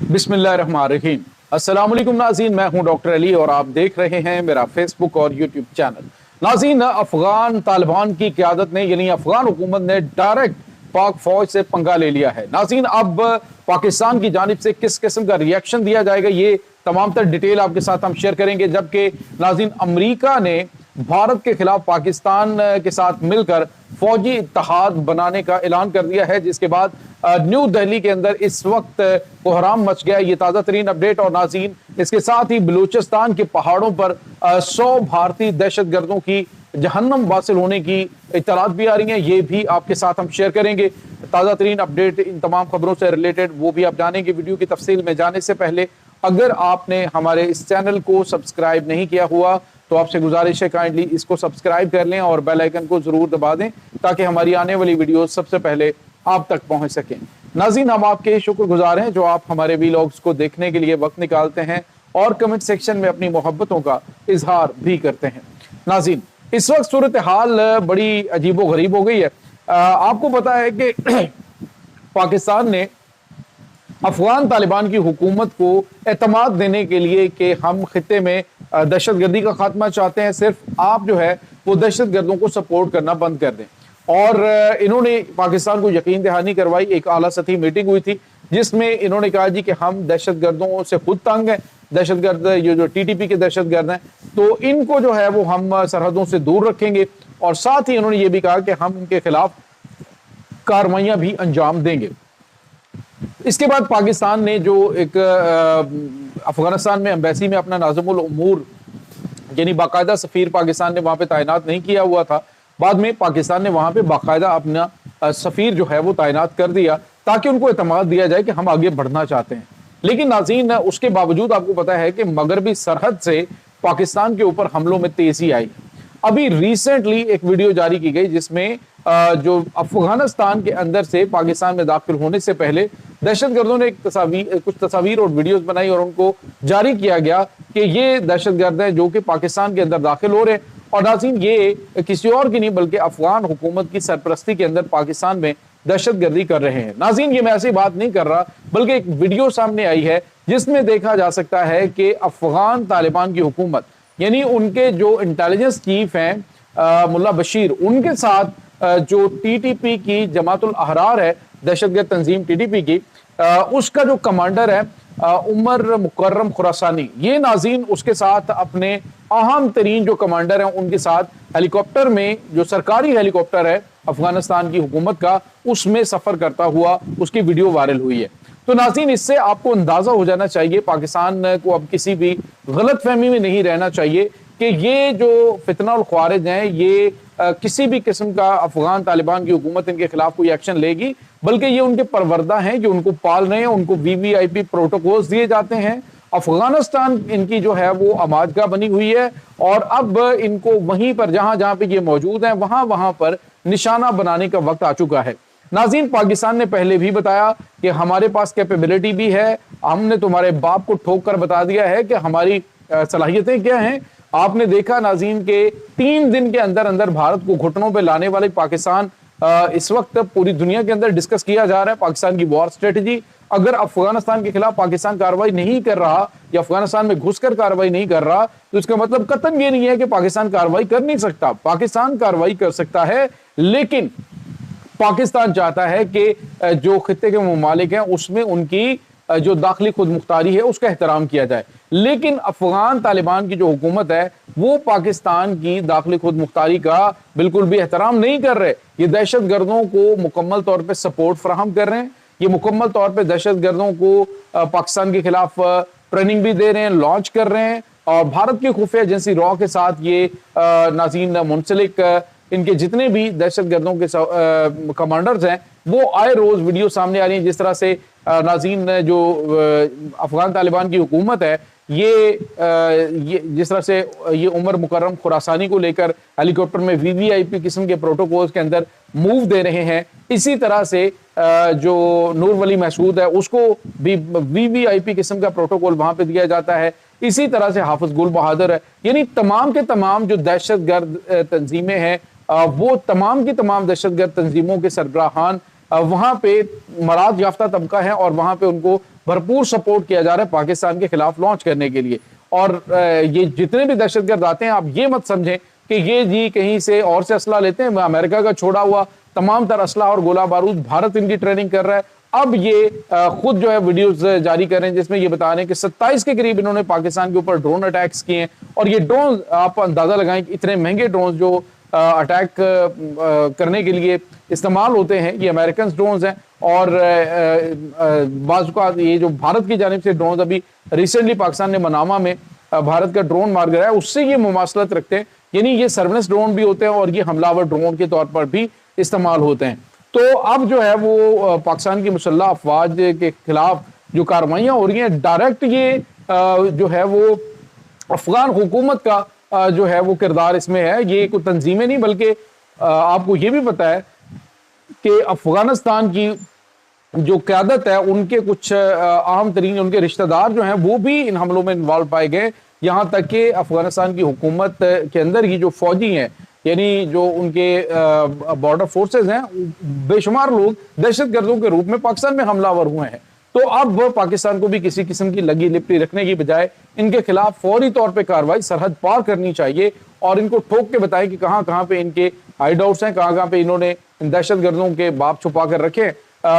बिस्मिल्लाहिर्रहमानिर्रहीम। अस्सलाम वालेकुम नाज़रीन, मैं हूं डॉक्टर अली और आप देख रहे हैं मेरा फेसबुक और यूट्यूब चैनल। नाज़रीन, अफगान तालिबान की क़यादत ने यानी अफगान हुकूमत ने डायरेक्ट पाक फौज से पंगा ले लिया है। नाज़रीन, अब पाकिस्तान की जानिब से किस किस्म का रिएक्शन दिया जाएगा, ये तमाम तर डिटेल आपके साथ हम शेयर करेंगे। जबकि नाज़रीन, अमरीका ने भारत के खिलाफ पाकिस्तान के साथ मिलकर फौजी इत्तेहाद बनाने का ऐलान कर दिया है, जिसके बाद न्यू दिल्ली के अंदर इस वक्त कोहराम मच गया। ये ताज़ा तरीन अपडेट। और नाज़रीन, इसके साथ ही बलूचिस्तान के पहाड़ों पर 100 भारतीय दहशतगर्दों की जहन्नम वासिल होने की इत्तलात भी आ रही हैं, ये भी आपके साथ हम शेयर करेंगे। ताज़ा तरीन अपडेट इन तमाम खबरों से रिलेटेड वो भी आप जानेंगे। वीडियो की तफसील में जाने से पहले अगर आपने हमारे इस चैनल को सब्सक्राइब नहीं किया हुआ तो आपसे गुजारिश है काइंडली इसको सब्सक्राइब कर लें और बेल आइकन को जरूर दबा दें ताकि हमारी आने वाली वीडियो सबसे पहले आप तक पहुंच सकें। नाज़रीन, हम आपके शुक्रगुजार हैं जो आप हमारे वीलॉग्स को देखने के लिए वक्त निकालते हैं और कमेंट सेक्शन में अपनी मोहब्बतों का इजहार भी करते हैं। नाज़रीन, इस वक्त सूरत हाल बड़ी अजीबो गरीब हो गई है। आपको पता है कि पाकिस्तान ने अफगान तालिबान की हुकूमत को एतमाद देने के लिए कि हम खित्ते में दहशतगर्दी का खात्मा चाहते हैं, सिर्फ आप जो है वो दहशतगर्दों को सपोर्ट करना बंद कर दें। और इन्होंने पाकिस्तान को यकीन दहानी करवाई। एक आला सतही मीटिंग हुई थी जिसमें इन्होंने कहा जी कि हम दहशतगर्दों से खुद तंग हैं, दहशतगर्द ये जो टीटीपी के दहशतगर्द हैं तो इनको जो है वो हम सरहदों से दूर रखेंगे। और साथ ही इन्होंने ये भी कहा कि हम इनके खिलाफ कार्रवाइयां भी अंजाम देंगे। इसके बाद पाकिस्तान ने जो एक अफगानिस्तान में एम्बेसी में अपना नाज़िमुल उमूर यानी बाकायदा सफीर पाकिस्तान ने वहां पे तैनात नहीं किया हुआ था, बाद में पाकिस्तान ने वहां पे बाकायदा अपना सफीर जो है वो तैनात कर दिया ताकि उनको एतमाद दिया जाए कि हम आगे बढ़ना चाहते हैं। लेकिन नाज़रीन, उसके बावजूद आपको पता है कि मगरबी सरहद से पाकिस्तान के ऊपर हमलों में तेजी आई। अभी रिसेंटली एक वीडियो जारी की गई जिसमें जो अफगानिस्तान के अंदर से पाकिस्तान में दाखिल होने से पहले दहशतगर्दों ने कुछ तस्वीर और वीडियोस बनाई और उनको जारी किया गया कि ये दहशतगर्द हैं जो कि पाकिस्तान के अंदर दाखिल हो रहे हैं। और नाज़रीन, ये किसी और की नहीं बल्कि अफगान हुकूमत की सरपरस्ती के अंदर पाकिस्तान में दहशतगर्दी कर रहे हैं। नाज़रीन, ये मैं ऐसी बात नहीं कर रहा बल्कि एक वीडियो सामने आई है जिसमें देखा जा सकता है कि अफगान तालिबान की हुकूमत यानी उनके जो इंटेलिजेंस चीफ हैं मुल्ला बशीर, उनके साथ जो टीटीपी की जमातुल अहरार है, दहशतगर्द तंजीम टीटीपी की, उसका जो कमांडर है उमर मुकर्रम खुरासानी, ये नाज़रीन उसके साथ अपने अहम तरीन जो कमांडर हैं उनके साथ हेलीकॉप्टर में, जो सरकारी हेलीकॉप्टर है अफगानिस्तान की हुकूमत का, उसमें सफर करता हुआ उसकी वीडियो वायरल हुई है। तो नाज़रीन, इससे आपको अंदाजा हो जाना चाहिए पाकिस्तान को अब किसी भी गलत फहमी में नहीं रहना चाहिए कि ये जो फितना और ख्वारिज हैं ये किसी भी किस्म का अफगान तालिबान की हुकूमत इनके खिलाफ कोई एक्शन लेगी, बल्कि ये उनके परवरदा हैं जो उनको पाल रहे हैं, उनको वीवीआईपी प्रोटोकॉल्स दिए जाते हैं। अफगानिस्तान इनकी जो है वो आमादगाह बनी हुई है और अब इनको वहीं पर जहां जहां पे ये मौजूद हैं वहां वहां पर निशाना बनाने का वक्त आ चुका है। नाज़रीन, पाकिस्तान ने पहले भी बताया कि हमारे पास कैपेबिलिटी भी है, हमने तुम्हारे बाप को ठोक कर बता दिया है कि हमारी सलाहियतें क्या हैं। आपने देखा नाज़रीन के 3 दिन के अंदर अंदर भारत को घुटनों पे लाने वाले पाकिस्तान इस वक्त पूरी दुनिया के अंदर डिस्कस किया जा रहा है पाकिस्तान की वॉर स्ट्रेटजी। अगर अफगानिस्तान के खिलाफ पाकिस्तान कार्रवाई नहीं कर रहा या अफगानिस्तान में घुसकर कार्रवाई नहीं कर रहा तो इसका मतलब कतई ये नहीं है कि पाकिस्तान कार्रवाई कर नहीं सकता। पाकिस्तान कार्रवाई कर सकता है, लेकिन पाकिस्तान चाहता है कि जो खित्ते के ममालिक हैं उसमें उनकी जो दाखिली खुद मुख्तारी है उसका एहतराम किया जाए। लेकिन अफगान तालिबान की जो हुकूमत है वो पाकिस्तान की दाखिली खुद मुख्तारी का बिल्कुल भी एहतराम नहीं कर रहे। ये दहशतगर्दों को मुकम्मल तौर पर सपोर्ट फराहम कर रहे हैं, ये मुकम्मल तौर पर दहशतगर्दों को पाकिस्तान के खिलाफ ट्रेनिंग भी दे रहे हैं, लॉन्च कर रहे हैं। और भारत की खुफिया एजेंसी रॉ के साथ ये नाज़रीन मुंसलिक इनके जितने भी दहशतगर्दों के कमांडर्स हैं वो आए रोज वीडियो सामने आ रही हैं। जिस तरह से नाज़रीन जो अफगान तालिबान की हुकूमत है ये जिस तरह से ये उमर मुकर्रम खुरासानी को लेकर हेलीकॉप्टर में वीवीआईपी किस्म के प्रोटोकॉल्स के अंदर मूव दे रहे हैं, इसी तरह से जो नूर वली महसूद है उसको भी वीवीआईपी किस्म का प्रोटोकॉल वहां पे दिया जाता है। इसी तरह से हाफिज गुल बहादुर है, यानी तमाम के तमाम जो दहशतगर्द तंजीमें हैं वो तमाम की तमाम दहशतगर्द तंजीमों के सरबराहान वहां पे मराद याफ्ता तबका है और वहां पे उनको भरपूर सपोर्ट किया जा रहा है पाकिस्तान के खिलाफ लॉन्च करने के लिए। और ये जितने भी दहशतगर्द आते हैं, आप ये मत समझें कि ये जी कहीं से और से असला लेते हैं। अमेरिका का छोड़ा हुआ तमाम तर असला और गोला बारूद भारत इनकी ट्रेनिंग कर रहा है। अब ये खुद जो है वीडियोस जारी कर रहे हैं जिसमें ये बता रहे हैं कि 27 के करीब इन्होंने पाकिस्तान के ऊपर ड्रोन अटैक्स किए हैं। और ये ड्रोन आप अंदाजा लगाएं कि इतने महंगे ड्रोन जो अटैक करने के लिए इस्तेमाल होते हैं, ये अमेरिकन ड्रोन्स हैं। और बाज़ औक़ात ये जो भारत की जानिब से ड्रोन, अभी रिसेंटली पाकिस्तान ने मनामा में भारत का ड्रोन मार गिराया, उससे ये मुमासलत रखते हैं। यानी ये सर्वेलेंस ड्रोन भी होते हैं और ये हमलावर ड्रोन के तौर पर भी इस्तेमाल होते हैं। तो अब जो है वो पाकिस्तान की मुसल्लह अफवाज के खिलाफ जो कार्रवाइयाँ हो रही हैं, डायरेक्ट ये जो है वो अफगान हुकूमत का जो है वो किरदार इसमें है। ये कोई तंजीमें नहीं, बल्कि आपको ये भी पता है कि अफगानिस्तान की जो क़यादत है, उनके कुछ अहम तरीन उनके रिश्तेदार जो हैं वो भी इन हमलों में इन्वॉल्व पाए गए। यहाँ तक कि अफगानिस्तान की हुकूमत के अंदर ही जो फौजी हैं, यानी जो उनके बॉर्डर फोर्सेस हैं, बेशुमार लोग दहशतगर्दों के रूप में पाकिस्तान में हमलावर हुए हैं। तो अब पाकिस्तान को भी किसी किस्म की लगी लिपटी रखने की बजाय इनके खिलाफ फौरी तौर पे कार्रवाई सरहद पार करनी चाहिए और इनको ठोक के बताएं कि कहाँ कहाँ पे इनके हाइड आउट्स हैं, कहाँ कहाँ पे इन्होंने दहशतगर्दों के बाप छुपा कर रखे हैं।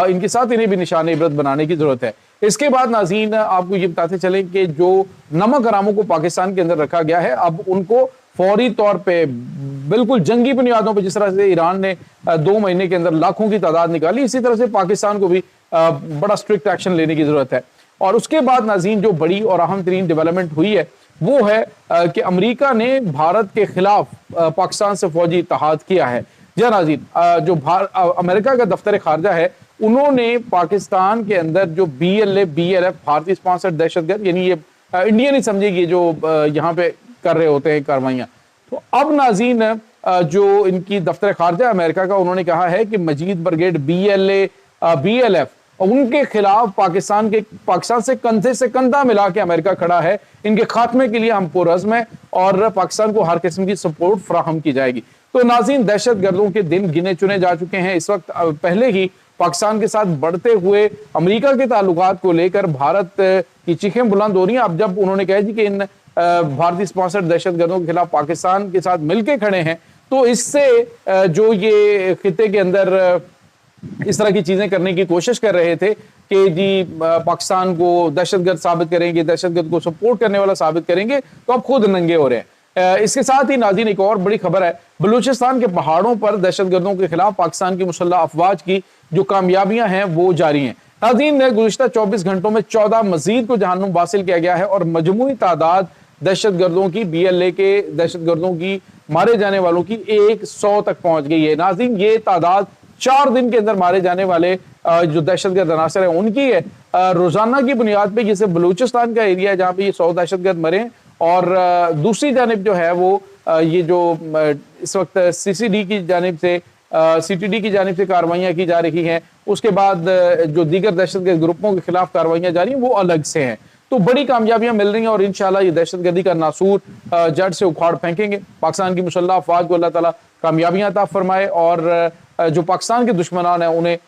इनके साथ इन्हें भी निशान इबरत बनाने की जरूरत है। इसके बाद नाज़रीन आपको ये बताते चलें कि जो नमक हरामों को पाकिस्तान के अंदर रखा गया है, अब उनको फौरी तौर पे बिल्कुल जंगी बुनियादों पर, जिस तरह से ईरान ने 2 महीने के अंदर लाखों की तादाद निकाली, इसी तरह से पाकिस्तान को भी बड़ा स्ट्रिक्ट एक्शन लेने की जरूरत है। और उसके बाद नाज़रीन जो बड़ी और अहम तरीन डेवलपमेंट हुई है वो है कि अमेरिका ने भारत के खिलाफ पाकिस्तान से फौजी इत्तेहाद किया है। जी नाज़रीन, जो अमेरिका का दफ्तर खारजा है, उन्होंने पाकिस्तान के अंदर जो BLA BLF भारतीय स्पॉन्सर्ड दहशतगर्द, यानी ये इंडियन ही समझेगी, जो यहाँ पे कर रहे होते हैं कार्रवाइयाँ। तो अब नाज़रीन जो इनकी दफ्तर खारजा अमेरिका का, उन्होंने कहा है कि मजीद ब्रिगेड BLA BLF उनके खिलाफ पाकिस्तान से कंधे से कंधा मिला के अमेरिका खड़ा है। इनके खात्मे के लिए हम पुरअज़्म हैं और पाकिस्तान को हर किस्म की सपोर्ट फराहम की जाएगी। तो नाज़रीन, दहशतगर्दों के दिन गिने चुने जा चुके हैं। इस वक्त पहले ही पाकिस्तान के साथ बढ़ते हुए अमेरिका के ताल्लुकात को लेकर भारत की चीखें बुलंद हो रही हैं। अब जब उन्होंने कहा जी कि इन भारतीय स्पॉन्सर्ड दहशतगर्दों के खिलाफ पाकिस्तान के साथ मिलकर खड़े हैं, तो इससे जो ये खिते के अंदर इस तरह की चीजें करने की कोशिश कर रहे थे कि जी पाकिस्तान को दहशतगर्द साबित करेंगे, दहशतगर्द को सपोर्ट करने वाला साबित करेंगे, तो अब खुद नंगे हो रहे हैं। इसके साथ ही नाज़रीन एक और बड़ी खबर है, बलूचिस्तान के पहाड़ों पर दहशतगर्दों के खिलाफ पाकिस्तान की मुसल्लह अफवाज की जो कामयाबियां हैं वो जारी हैं। नाज़रीन, गुज़िश्ता 24 घंटों में 14 मजीद को जहन्नुम हासिल किया गया है और मजमूई तादाद दहशतगर्दों की, BLA के दहशतगर्दों की मारे जाने वालों की 100 तक पहुंच गई है। नाज़रीन, ये तादाद 4 दिन के अंदर मारे जाने वाले जो दहशतगर्द अनासर है उनकी है। रोजाना की बुनियाद पे, जैसे बलूचिस्तान का एरिया है जहाँ पे ये 100 दहशतगर्द मरे, और दूसरी जानिब जो है वो ये जो इस वक्त CCD की जानिब से CTD की जानिब से कार्रवाइयाँ की जा रही हैं, उसके बाद जो दीगर दहशतगर्द ग्रुपों के खिलाफ कार्रवाइयाँ जारी हैं वो अलग से हैं। तो बड़ी कामयाबियां मिल रही हैं और इंशाल्लाह ये दहशतगर्दी का नासूर जड़ से उखाड़ फेंकेंगे। पाकिस्तान की मुसल्लह अफवाज को अल्लाह ताला कामयाबियां अता फरमाए और जो पाकिस्तान के दुश्मनान हैं उन्हें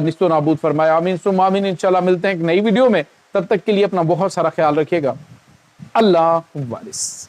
निस्तो नाबूद फरमाए। आमीन सुम्मा आमीन। इंशाल्लाह मिलते हैं एक नई वीडियो में, तब तक के लिए अपना बहुत सारा ख्याल रखिएगा। अल्लाह वालिस।